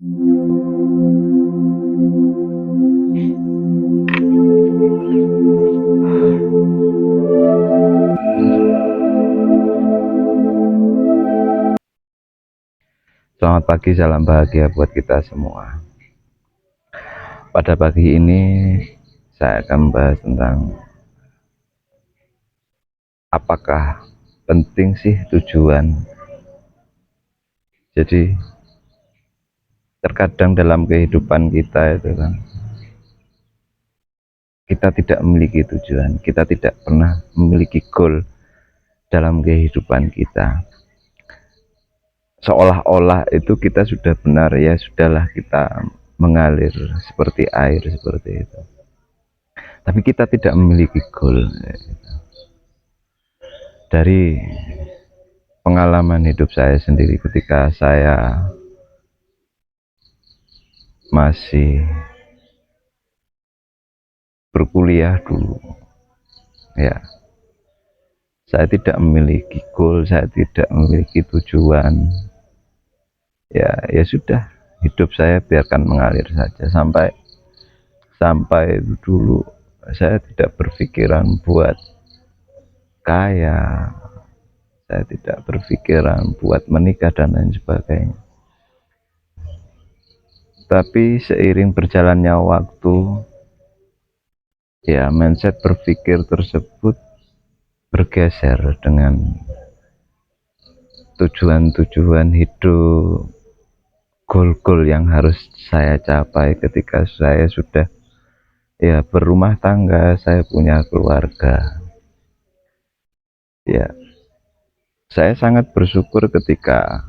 Selamat pagi, salam bahagia buat kita semua. Pada pagi ini saya akan membahas tentang apakah penting sih tujuan. Jadi terkadang dalam kehidupan kita itu kan, kita tidak memiliki tujuan, kita tidak pernah memiliki goal dalam kehidupan kita. Seolah-olah itu kita sudah benar, ya sudahlah, kita mengalir seperti air seperti itu. Tapi kita tidak memiliki goal. Dari pengalaman hidup saya sendiri ketika saya masih berkuliah dulu, ya, saya tidak memiliki goal, saya tidak memiliki tujuan. Ya sudah, hidup saya biarkan mengalir saja sampai dulu saya tidak berpikiran buat kaya, saya tidak berpikiran buat menikah dan lain sebagainya. Tapi seiring berjalannya waktu, ya, mindset berpikir tersebut bergeser dengan tujuan-tujuan hidup, goal-goal yang harus saya capai ketika saya sudah, ya, berumah tangga, saya punya keluarga. Ya, saya sangat bersyukur ketika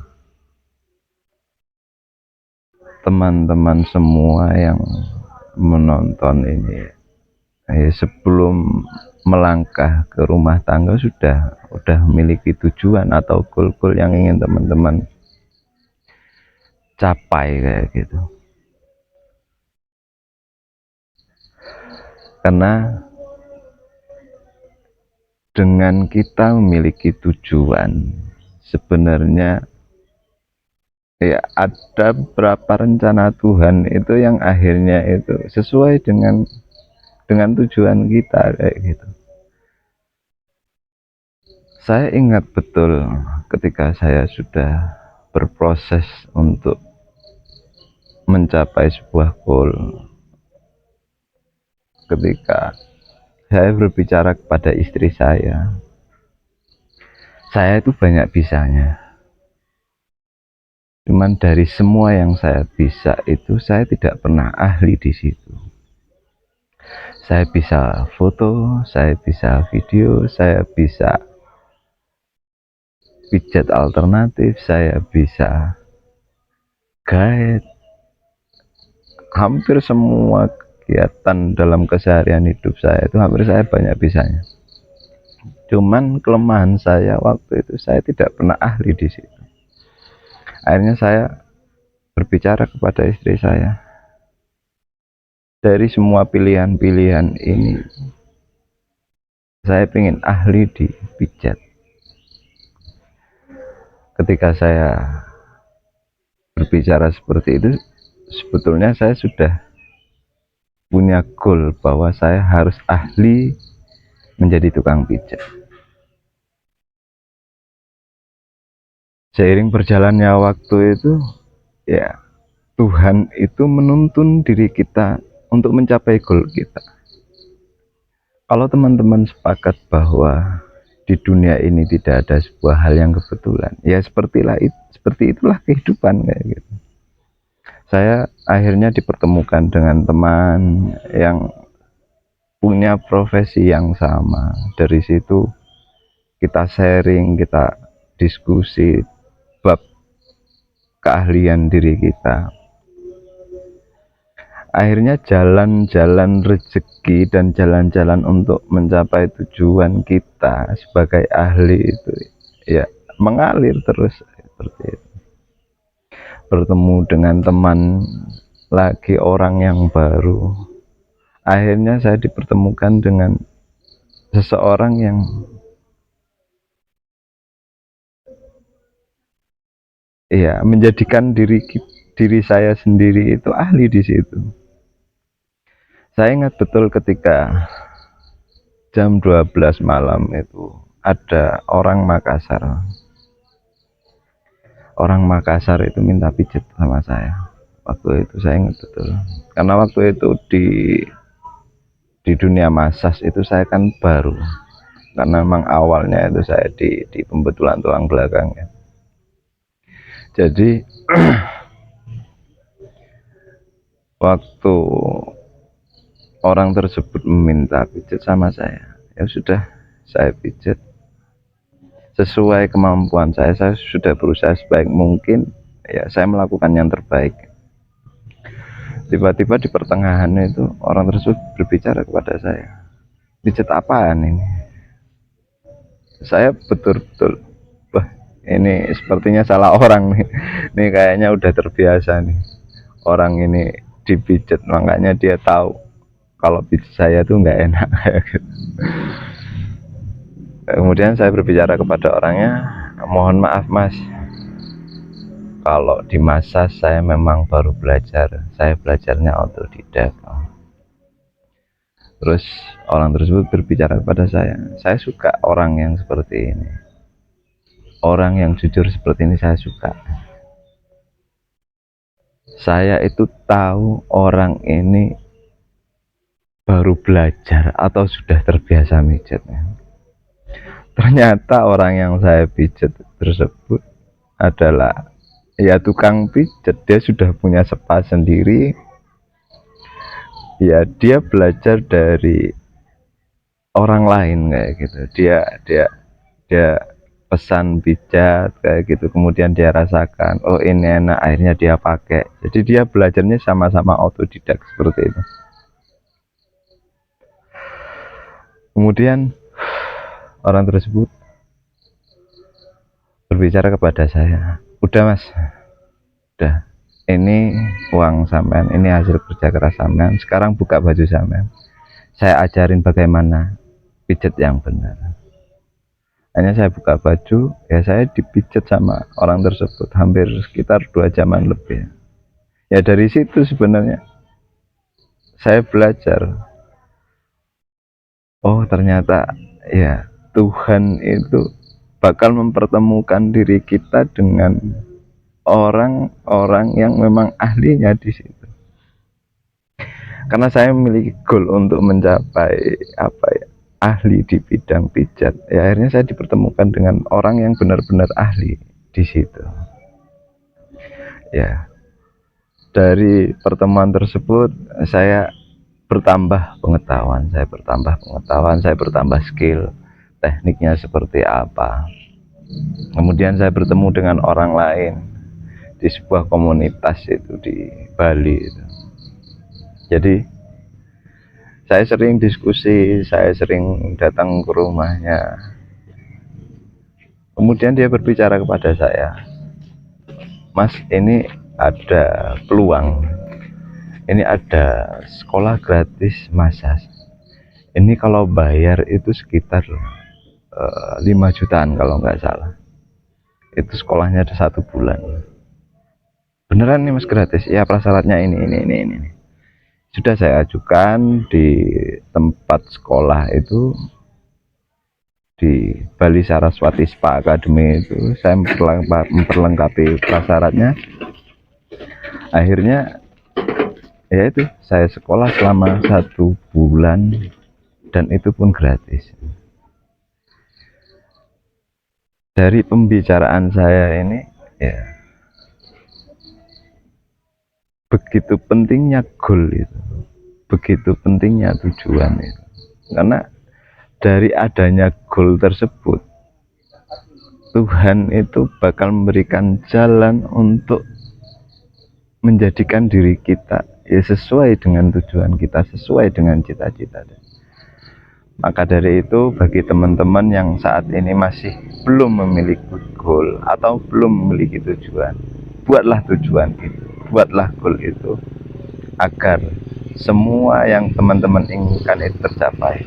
teman-teman semua yang menonton ini, sebelum melangkah ke rumah tangga udah memiliki tujuan atau goal-goal yang ingin teman-teman capai kayak gitu. Karena dengan kita memiliki tujuan, sebenarnya, ya, ada beberapa rencana Tuhan itu yang akhirnya itu sesuai dengan tujuan kita kayak gitu. Saya ingat betul ketika saya sudah berproses untuk mencapai sebuah goal, ketika saya berbicara kepada istri saya itu banyak bisanya, cuman dari semua yang saya bisa itu saya tidak pernah ahli di situ. Saya bisa foto, saya bisa video, saya bisa pijat alternatif, saya bisa guide, hampir semua kegiatan dalam keseharian hidup saya itu hampir saya banyak bisanya. Cuman kelemahan saya waktu itu saya tidak pernah ahli di situ. Akhirnya saya berbicara kepada istri saya, dari semua pilihan-pilihan ini saya ingin ahli di pijat. Ketika saya berbicara seperti itu, sebetulnya saya sudah punya goal bahwa saya harus ahli menjadi tukang pijat. Seiring berjalannya waktu itu, ya, Tuhan itu menuntun diri kita untuk mencapai goal kita. Kalau teman-teman sepakat bahwa di dunia ini tidak ada sebuah hal yang kebetulan, ya seperti itulah kehidupan kayak gitu. Saya akhirnya dipertemukan dengan teman yang punya profesi yang sama. Dari situ kita sharing, kita diskusi bab keahlian diri kita. Akhirnya jalan-jalan rezeki dan jalan-jalan untuk mencapai tujuan kita sebagai ahli itu, ya, mengalir terus seperti itu. Bertemu dengan teman lagi, orang yang baru. Akhirnya saya dipertemukan dengan seseorang yang, ya, menjadikan diri diri saya sendiri itu ahli di situ. Saya ingat betul ketika jam 12 malam itu ada orang Makassar. Orang Makassar itu minta pijet sama saya. Waktu itu saya ingat betul. Karena waktu itu di dunia massage itu saya kan baru. Karena memang awalnya itu saya di pembetulan tulang belakang ya. Jadi waktu orang tersebut meminta pijet sama saya, ya sudah saya pijet sesuai kemampuan saya sudah berusaha sebaik mungkin, ya saya melakukan yang terbaik. Tiba-tiba di pertengahan itu orang tersebut berbicara kepada saya, pijet apaan ini? Saya betul-betul, wah ini sepertinya salah orang nih. Ini kayaknya udah terbiasa nih orang ini dipijet, makanya dia tahu kalau pijet saya tuh nggak enak kayak gitu. Kemudian saya berbicara kepada orangnya, mohon maaf mas, kalau di masa saya memang baru belajar, saya belajarnya otodidak. Terus orang tersebut berbicara kepada saya suka orang yang seperti ini, orang yang jujur seperti ini saya suka. Saya itu tahu orang ini baru belajar atau sudah terbiasa mijetnya. Ternyata orang yang saya pijet tersebut adalah ya tukang pijet. Dia sudah punya spa sendiri. Ya dia belajar dari orang lain kayak gitu. Dia pesan pijat kayak gitu, kemudian dia rasakan, oh ini enak, akhirnya dia pakai. Jadi dia belajarnya sama-sama otodidak seperti itu. Kemudian orang tersebut berbicara kepada saya, udah mas, udah, ini uang sampean, ini hasil kerja keras sampean, sekarang buka baju sampean, saya ajarin bagaimana pijet yang benar. Hanya saya buka baju, ya saya dipijet sama orang tersebut hampir sekitar 2 jaman lebih. Ya dari situ sebenarnya saya belajar, oh ternyata ya Tuhan itu bakal mempertemukan diri kita dengan orang-orang yang memang ahlinya di situ. Karena saya memiliki goal untuk mencapai apa ya, ahli di bidang pijat. Ya akhirnya saya dipertemukan dengan orang yang benar-benar ahli di situ. Ya, dari pertemuan tersebut saya bertambah pengetahuan, saya bertambah skill, tekniknya seperti apa. Kemudian saya bertemu dengan orang lain di sebuah komunitas itu di Bali itu. Jadi saya sering diskusi, saya sering datang ke rumahnya. Kemudian dia berbicara kepada saya, mas ini ada peluang, ini ada sekolah gratis massage. Ini kalau bayar itu sekitar 5 jutaan kalau nggak salah. Itu sekolahnya ada 1 bulan. Beneran nih mas gratis? Ya prasyaratnya ini. Sudah saya ajukan di tempat sekolah itu di Bali Saraswati Spa Academy itu, saya memperlengkapi prasyaratnya. Akhirnya ya itu saya sekolah selama 1 bulan dan itu pun gratis. Dari pembicaraan saya ini ya, begitu pentingnya goal itu, begitu pentingnya tujuan itu. Karena dari adanya goal tersebut, Tuhan itu bakal memberikan jalan untuk menjadikan diri kita ya sesuai dengan tujuan kita, sesuai dengan cita-cita. Maka dari itu, bagi teman-teman yang saat ini masih belum memiliki goal atau belum memiliki tujuan, buatlah tujuan itu, buatlah goal itu, agar semua yang teman-teman inginkan itu tercapai.